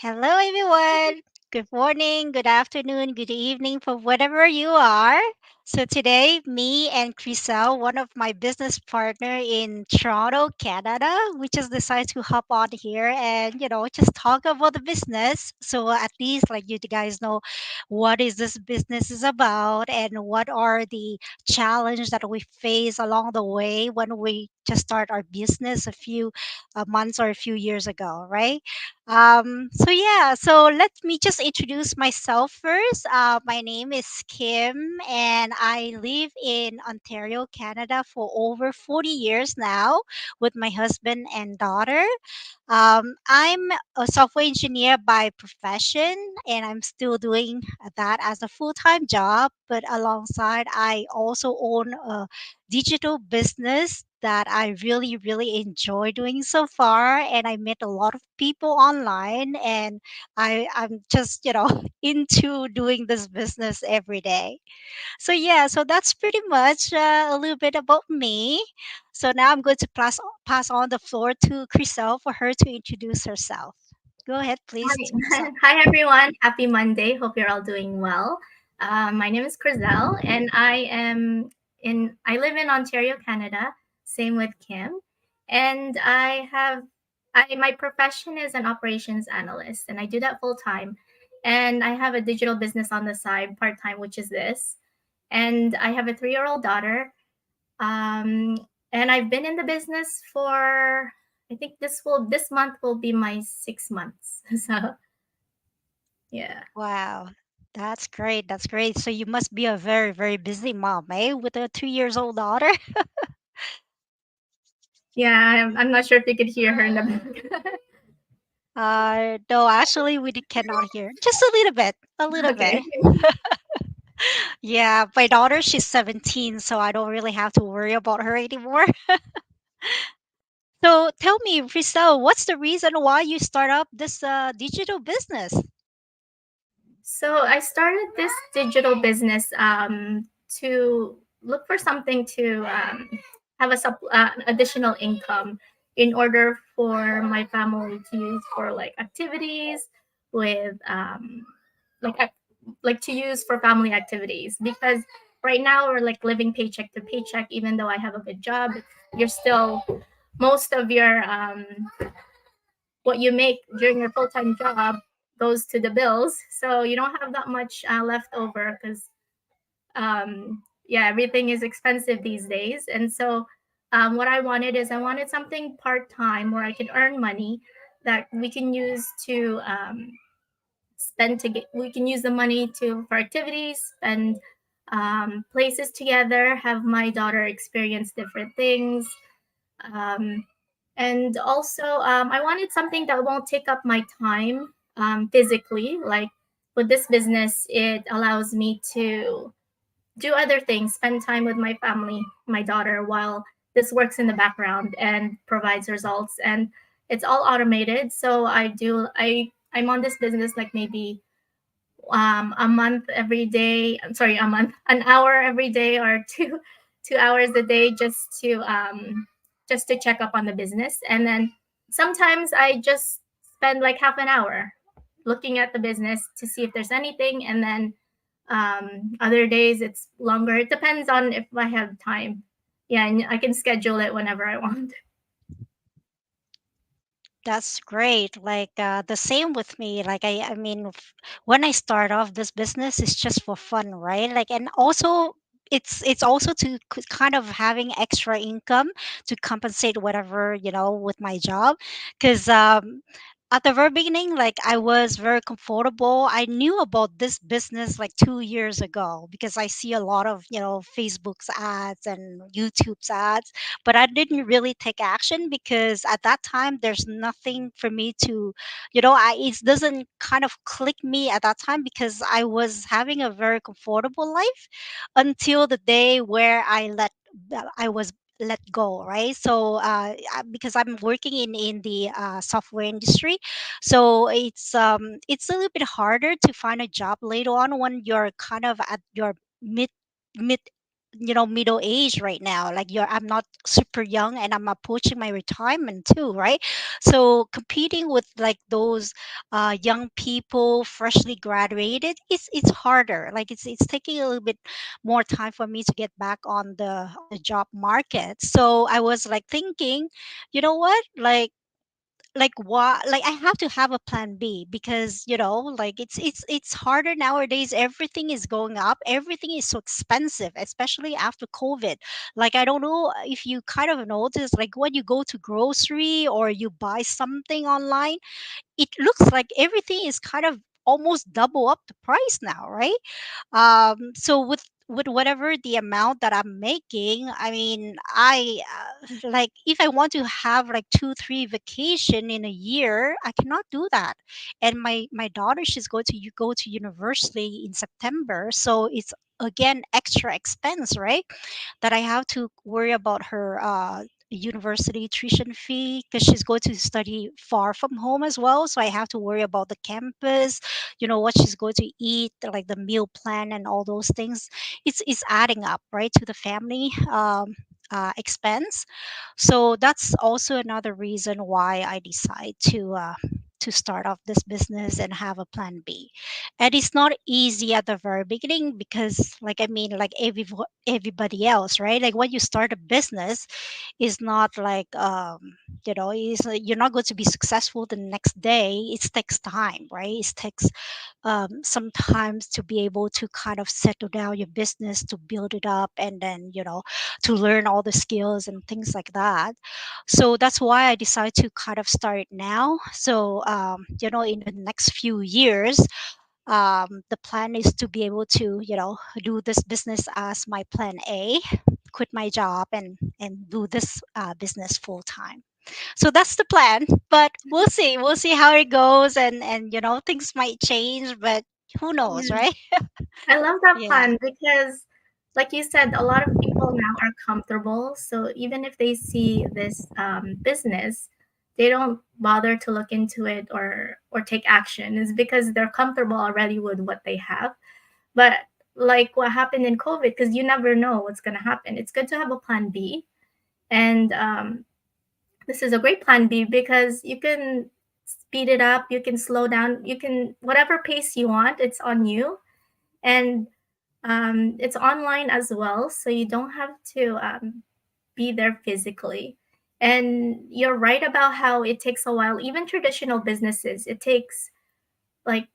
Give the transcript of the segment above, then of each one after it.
Hello, everyone. Good morning, good afternoon, good evening from wherever you are. So today, me and Krizelle, one of my business partner in Toronto, Canada, we just decided to hop on here and just talk about the business. So at least like you guys know what is this business is about and what are the challenges that we face along the way when we just start our business a few months or a few years ago, right? So let me just introduce myself first. My name is Kim, and I live in Ontario, Canada, for over 40 years now with my husband and daughter. I'm a software engineer by profession, and I'm still doing that as a full time job. But alongside, I also own a digital business that I really, really enjoy doing so far. And I met a lot of people online, and I'm just, into doing this business every day. So that's pretty much a little bit about me. So now I'm going to pass on the floor to Chriselle for her to introduce herself. Go ahead, please, Hi, Chriselle. hi everyone. Happy Monday. Hope you're all doing well. My name is Krizelle, and I live in Ontario, Canada. Same with Kim, and my profession is an operations analyst, and I do that full time. And I have a digital business on the side, part time, which is this. And I have a 3-year-old daughter. Um, and I've been in the business for I think this month will be my 6 months. So yeah. Wow, that's great. That's great. So you must be a very, very busy mom, eh? With a 2 years old daughter. Yeah, I'm not sure if you could hear her in the back. No, actually, cannot hear. Just a little bit. A little bit. Okay. Yeah, my daughter, she's 17, so I don't really have to worry about her anymore. So tell me, Chriselle, what's the reason why you start up this digital business? So I started this digital business to look for something to have additional income in order for my family to use for like activities with like ac- like to use for family activities because right now we're like living paycheck to paycheck. Even though I have a good job, you're still most of your what you make during your full-time job goes to the bills, so you don't have that much left over because yeah, everything is expensive these days. And so what I wanted is I wanted something part-time where I could earn money that we can use to we can use the money to for activities, spend places together, have my daughter experience different things, um, and also I wanted something that won't take up my time physically. Like with this business, it allows me to do other things, spend time with my family, my daughter, while this works in the background and provides results. And it's all automated, so I'm on this business like maybe a month every day. I'm sorry, a month, an hour every day, or two hours a day, just to check up on the business. And then sometimes I just spend like half an hour looking at the business to see if there's anything, and then other days it's longer. It depends on if I have time. Yeah, and I can schedule it whenever I want. That's great. Like the same with me. Like I mean, when I start off this business, it's just for fun, right? Like, and also it's also to kind of having extra income to compensate whatever with my job, because at the very beginning, like I was very comfortable. I knew about this business like 2 years ago because I see a lot of Facebook's ads and YouTube's ads, but I didn't really take action because at that time there's nothing for me to, it doesn't kind of click me at that time because I was having a very comfortable life until the day where I was let go, right? So because I'm working in the software industry, so it's a little bit harder to find a job later on when you're kind of at your mid mid middle age right now. Like I'm not super young, and I'm approaching my retirement too, right? So competing with like those young people freshly graduated, it's harder. Like it's taking a little bit more time for me to get back on the job market. So I was like thinking, you know what, like what, like I have to have a plan B, because like it's harder nowadays. Everything is going up, everything is so expensive, especially after COVID. Like I don't know if you kind of notice, like when you go to grocery or you buy something online, it looks like everything is kind of almost double up the price now, right? So with whatever the amount that I'm making, I mean, I like if I want to have like 2 3 vacation in a year, I cannot do that. And my daughter, she's going to go to university in September, so it's again extra expense, right? That I have to worry about her university tuition fee, because she's going to study far from home as well. So I have to worry about the campus, what she's going to eat, like the meal plan and all those things. It's adding up, right, to the family expense. So that's also another reason why I decide to start off this business and have a plan B. And it's not easy at the very beginning, because like I mean, like everybody else, right? Like when you start a business, is not like is you're not going to be successful the next day. It takes time, right? It takes sometimes to be able to kind of settle down your business, to build it up, and then to learn all the skills and things like that. So that's why I decided to kind of start now. So in the next few years, the plan is to be able to do this business as my plan A, quit my job, and do this business full time. So that's the plan, but we'll see how it goes, and things might change, but who knows, Yeah. right? I love that Yeah. plan because, like you said, a lot of people now are comfortable. So even if they see this business, they don't bother to look into it or take action. It's because they're comfortable already with what they have. But like what happened in COVID, because you never know what's going to happen. It's good to have a plan B, and this is a great plan B because you can speed it up, you can slow down, you can whatever pace you want. It's on you, and it's online as well, so you don't have to be there physically. And you're right about how it takes a while. Even traditional businesses, it takes like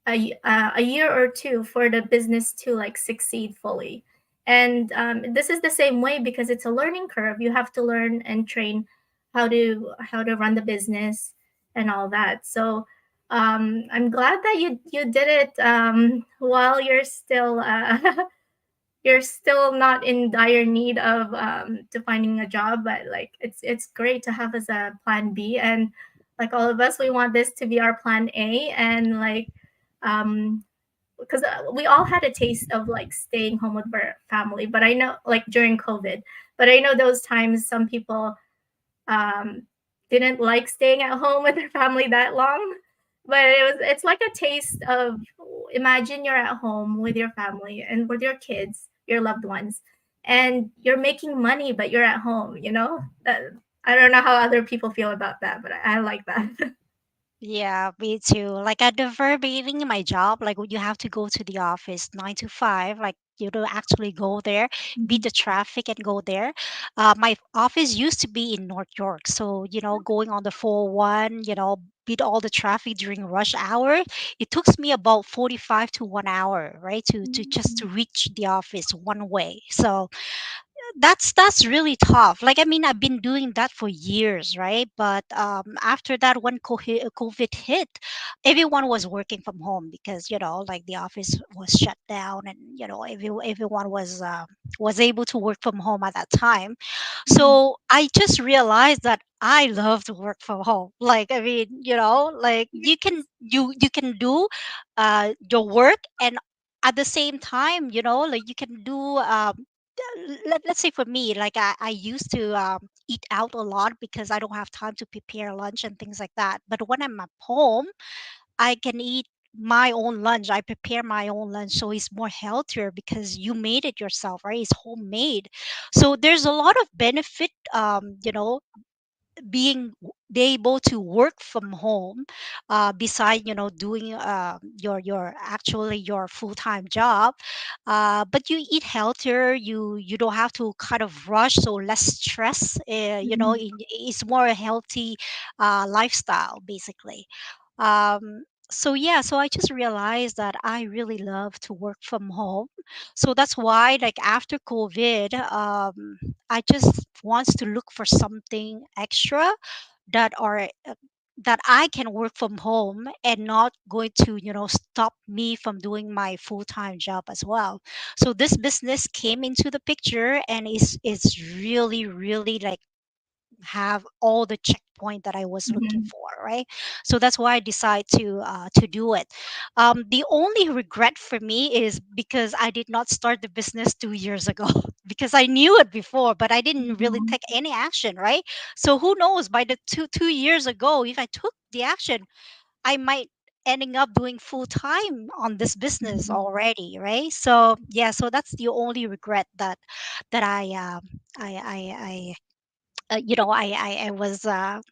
a year or two for the business to like succeed fully. And this is the same way because it's a learning curve. You have to learn and train how to run the business and all that. So I'm glad that you did it while you're still not in dire need of to finding a job. But like it's great to have as a plan B. And like all of us, we want this to be our plan A. And like um because we all had a taste of like staying home with our family, but I know like during COVID, but I know those times some people um, didn't like staying at home with their family that long. But it's like a taste of, imagine you're at home with your family and with your kids, your loved ones, and you're making money, but you're at home. I don't know how other people feel about that, but I like that. Yeah, me too. Like at the very beginning of my job, like you have to go to the office 9 to 5, like you to actually go there, beat Mhm. the traffic and go there. My office used to be in North York, so going on the 401, beat all the traffic during rush hour. It took me about 45 to 1 hour, right, to just to reach the office one way. So that's really tough. Like I mean, I've been doing that for years, right? But after that, when COVID hit, everyone was working from home, because like the office was shut down, and everyone was able to work from home at that time. Mhm. So I just realized that I love to work from home. Like I mean, like you can do your work, and at the same time, like you can do let's say for me, like I used to eat out a lot because I don't have time to prepare lunch and things like that. But when I'm at home, I can eat. my own lunch. I prepare my own lunch, so it's more healthier because you made it yourself, right? It's homemade. So there's a lot of benefit, being be able to work from home, beside doing your actually your full-time job, but you eat healthier. You don't have to kind of rush, so less stress. Mhm. It's more a healthy lifestyle basically. So yeah, so I just realized that I really love to work from home. So that's why, like, after COVID, I just wants to look for something extra that are that I can work from home and not going to, stop me from doing my full-time job as well. So this business came into the picture, and is really, really, like, have all the checkpoint that I was looking Mhm. for, right? So that's why I decided to do it. The only regret for me is because I did not start the business 2 years ago, because I knew it before, but I didn't really Mhm. take any action, right? So who knows? By the two years ago, if I took the action, I might ending up doing full time on this business Mhm. already, right? So yeah, so that's the only regret that I was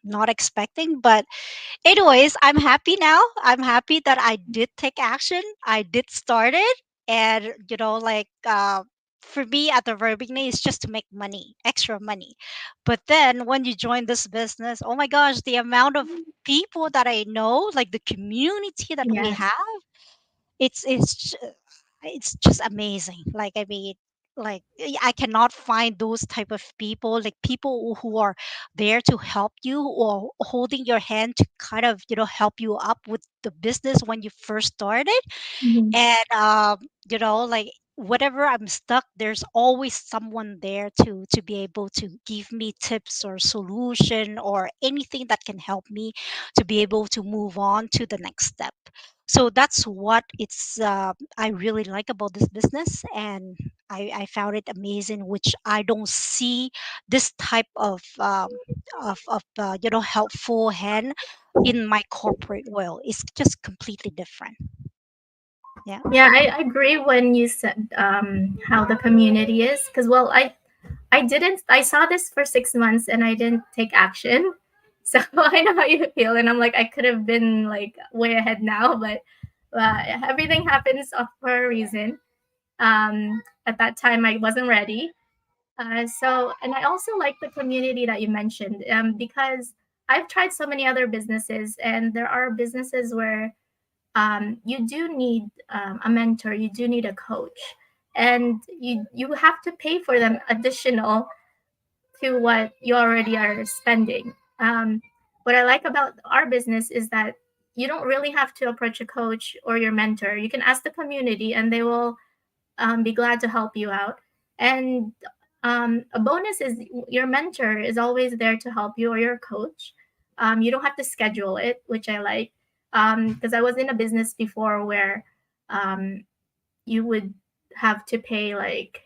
not expecting. But anyways, I'm happy now. I'm happy that I did take action. I did start it. And, for me at the very beginning, it's just to make money, extra money. But then when you join this business, oh my gosh, the amount of people that I know, like the community that we Yes. have, it's just amazing. Like, I mean, like, I cannot find those type of people, like people who are there to help you, or holding your hand to kind of help you up with the business when you first started. Mhm. And like, whatever I'm stuck, there's always someone there to be able to give me tips or solution or anything that can help me to be able to move on to the next step. So that's what it's I really like about this business. And I found it amazing, which I don't see this type of helpful hand in my corporate world. It's just completely different. Yeah. Yeah, I agree when you said how the community is, because well, I didn't. I saw this for 6 months and I didn't take action. So I know how you feel, and I'm like, I could have been like way ahead now, but everything happens for a reason. At that time, I wasn't ready. And I also like the community that you mentioned, because I've tried so many other businesses, and there are businesses where you do need a mentor, you do need a coach, and you have to pay for them additional to what you already are spending. What I like about our business is that you don't really have to approach a coach or your mentor. You can ask the community, and they will be glad to help you out. And a bonus is your mentor is always there to help you, or your coach. You don't have to schedule it, which I like, because I was in a business before where um, you would have to pay like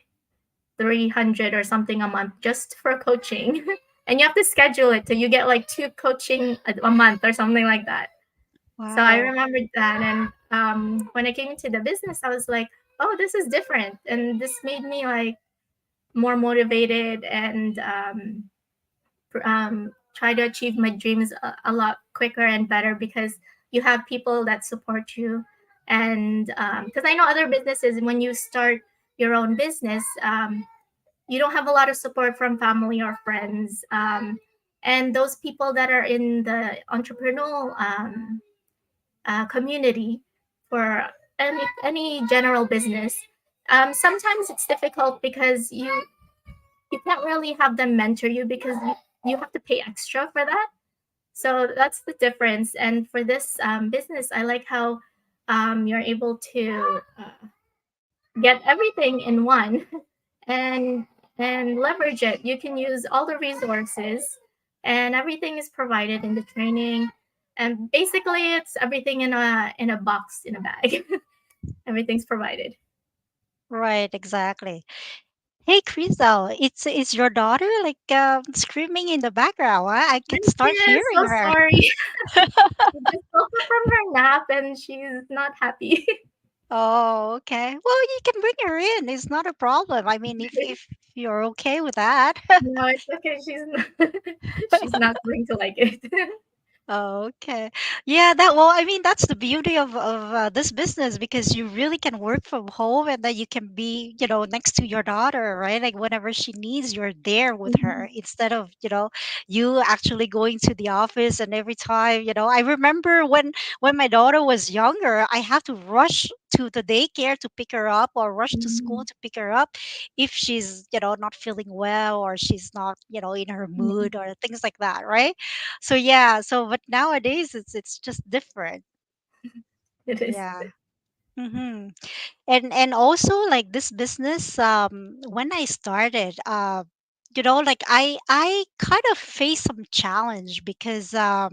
300 or something a month just for coaching. And you have to schedule it so you get like two coaching a month or something like that. So I Wow. remembered that. And when I came into the business, I was like, oh, this is different. And this made me like more motivated, and try to achieve my dreams a lot quicker and better, because you have people that support you. And because I know other businesses, when you start your own business, you don't have a lot of support from family or friends. And those people that are in the entrepreneurial community for any general business, sometimes it's difficult because you can't really have them mentor you, because you have to pay extra for that. So that's the difference. And for this business, I like how you're able to get everything in one, and leverage it. You can use all the resources, and everything is provided in the training. And basically, it's everything in a box, in a bag. Everything's provided. Right, exactly. Hey, Krizelle, it's your daughter, like, screaming in the background. Huh? I can start Yes, hearing so her. sorry. I just woke up from her nap and she's not happy. Oh, okay. Well, you can bring her in. It's not a problem. I mean, if you're okay with that. No, it's okay. She's not, she's not going to like it. Oh, okay. Yeah, that well, I mean, that's the beauty of this business because you really can work from home and then you can be, next to your daughter, right? Like whenever she needs, you're there with her Mhm. instead of, you actually going to the office and every time, I remember when my daughter was younger, I have to rush to the daycare to pick her up or rush to school Mhm. to pick her up if she's, not feeling well or she's not, in her Yeah, mood or things like that, right? So yeah, but nowadays it's just different. it is. Yeah. Mm-hmm. And also like this business, when I started, like I kind of faced some challenge because uh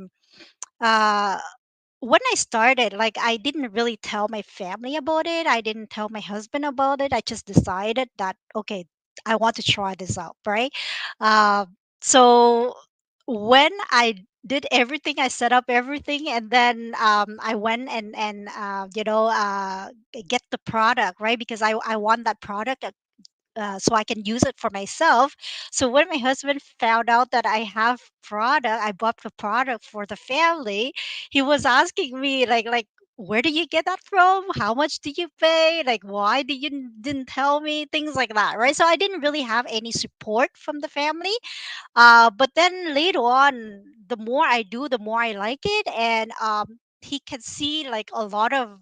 when I started, like I didn't really tell my family about it. I didn't tell my husband about it. I just decided that okay, I want to try this out, right? Uh, so when I did everything, I set up everything, and then I went and get the product, right? Because I want that product so I can use it for myself. So when my husband found out that I have product, I bought the product for the family. He was asking me like, where do you get that from? How much do you pay? Like, why didn't tell me? Things like that, right? So I didn't really have any support from the family. But then later on, the more I do, the more I like it, and he can see like a lot of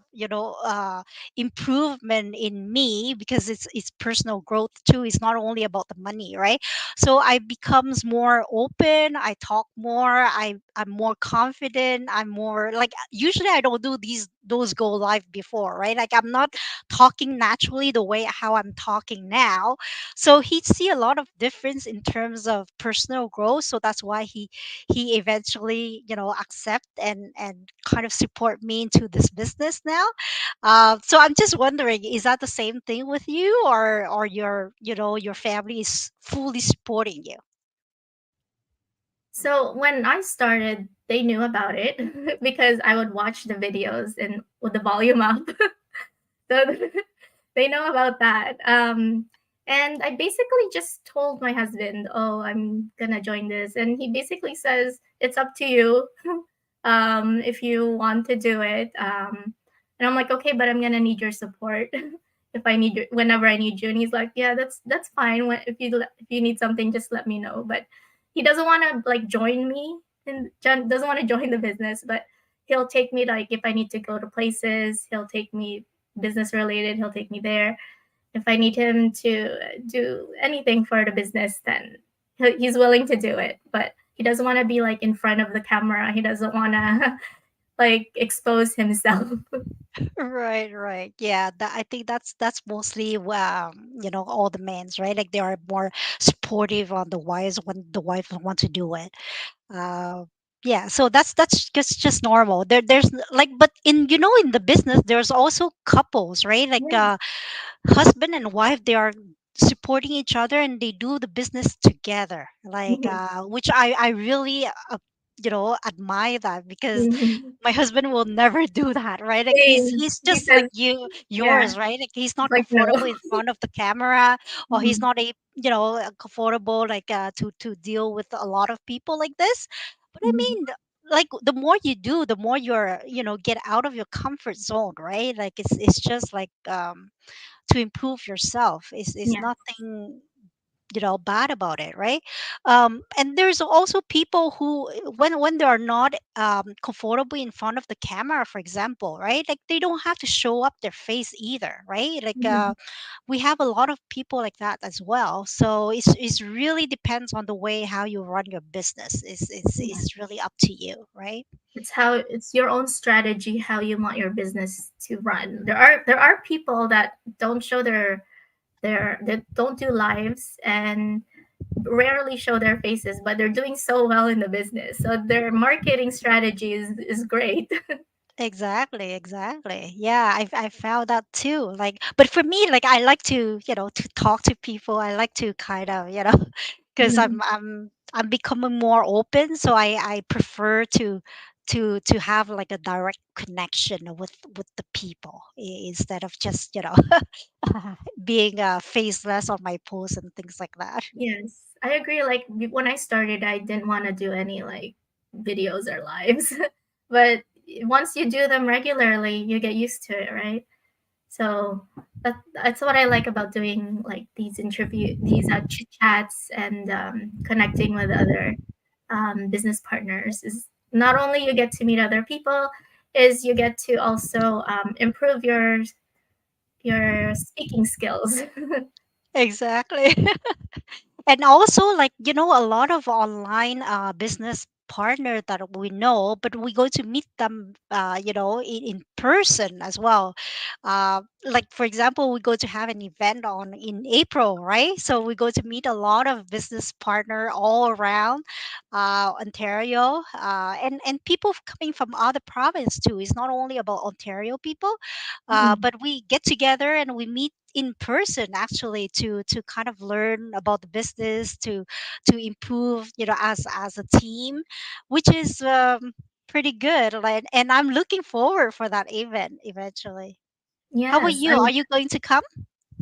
improvement in me because it's personal growth too. It's not only about the money, right? So I becomes more open. I talk more. I'm more confident. I'm more like usually I don't do those go live before, right? Like I'm not talking naturally the way how I'm talking now, so he'd see a lot of difference in terms of personal growth. So that's why he eventually accept and kind of support me into this business now. So I'm just wondering, is that the same thing with you, or your family is fully supporting you? So when I started, they knew about it because I would watch the videos and with the volume up. So they know about that. And I basically just told my husband, "Oh, I'm gonna join this," and he basically says, "It's up to you if you want to do it." And I'm like, "Okay, but I'm gonna need your support if I need your whenever I need you." And he's like, "Yeah, that's fine. If you need something, just let me know." But he doesn't want to like join me and doesn't want to join the business, but he'll take me like if I need to go to places, he'll take me business related, he'll take me there. If I need him to do anything for the business, then he's willing to do it. But he doesn't want to be like in front of the camera. He doesn't want to like expose himself. Right, right. Yeah, I think that's mostly all the men's, right? Like they are more supportive on the wives when the wife want to do it. uh yeah, so that's just normal. There's like, but in the business there's also couples, right? Like Yeah. husband and wife, they are supporting each other and they do the business together, like Mhm. which I really admire that, because Mhm. my husband will never do that, right? Like Same. he's He just like says, yeah. yours, right? Like he's It's not like no. comfortable in front of the camera, or he's Mhm. not comfortable like to deal with a lot of people like this. But I Mhm. mean, like the more you do, the more you're get out of your comfort zone, right? Like it's just like to improve yourself. Is Yeah. nothing bad about it, right? And there's also people who when they are not comfortable in front of the camera, for example, right? Like they don't have to show up their face either, right? Like Mhm. we have a lot of people like that as well. So it's really depends on the way how you run your business. Yeah. It's really up to you, right? It's your own strategy how you want your business to run. There are people that don't show that don't do lives and rarely show their faces, but they're doing so well in the business. So their marketing strategy is great. Exactly, exactly. Yeah, I found that too. Like, but for me, like I like to, to talk to people. I like to kind of, because I'm becoming more open, so I prefer to have like a direct connection with the people, instead of just being faceless on my posts and things like that. Yes, I agree. Like when I started, I didn't want to do any like videos or lives, but once you do them regularly, you get used to it, right? So that's what I like about doing like these chit chats and connecting with other business partners. Is not only you get to meet other people, is you get to also improve your speaking skills. Exactly. And also, like, a lot of online business partner that we know, but we go to meet them in person as well. Like, for example, we go to have an event on in April, right? So we go to meet a lot of business partner all around Ontario, and people coming from other province too. It's not only about Ontario people, Mm, but we get together and we meet in person, actually, to kind of learn about the business, to improve, as a team, which is pretty good. Like, and I'm looking forward for that event eventually. How about yes, you? Are you going to come?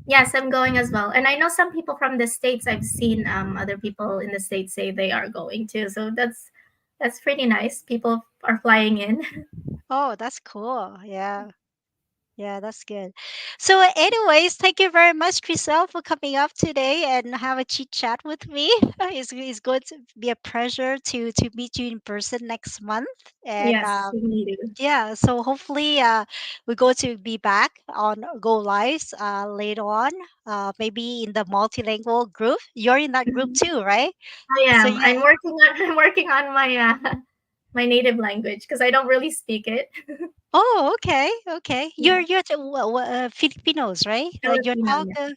yes, I'm going as well. And I know some people from the States, I've seen other people in the States say they are going too. So that's pretty nice. People are flying in. Oh, that's cool. Yeah. Yeah, that's good. So, anyways, thank you very much, Chriselle, for coming up today and have a chit chat with me. It's going to be a pleasure to meet you in person next month. And Yes, we do. yeah, so hopefully we're going to be back on Go Lives later on, maybe in the multilingual group. You're in that group Mhm. too, right? I So am. yeah. I'm working on my my native language because I don't really speak it. Oh, okay, okay. You're Yeah, you're Filipinos, right? You're Filipino, talk. yeah.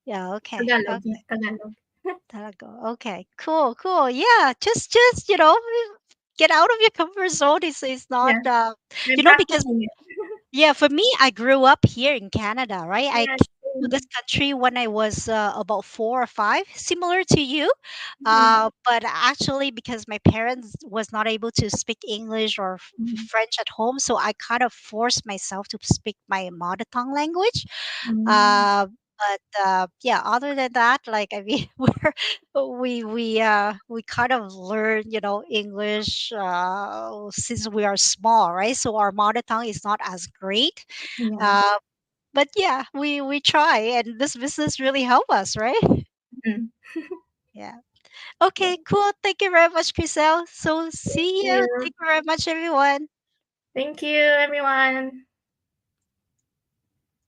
Yeah, okay, Tagalog, yeah, okay. Tagalog. Talaga. Okay, cool, cool. Yeah, just get out of your comfort zone. Is not Yeah, I'm because practicing it. yeah, for me, I grew up here in Canada, right? I Yes. came to this country when I was about 4 or 5, similar to you. Mhm, But actually, because my parents was not able to speak English or mhm, French at home, so I kind of forced myself to speak my mother tongue language. mhm. Uh, but yeah, other than that, like, I mean, we kind of learn, English since we are small, right? So our mother tongue is not as great. Yeah. Uh, but yeah, we try, and this business really help us, right? Mhm. Yeah. Yeah. Okay, cool. Thank you very much, Chriselle. So Thank see you. you. Thank you very much, everyone. Thank you, everyone.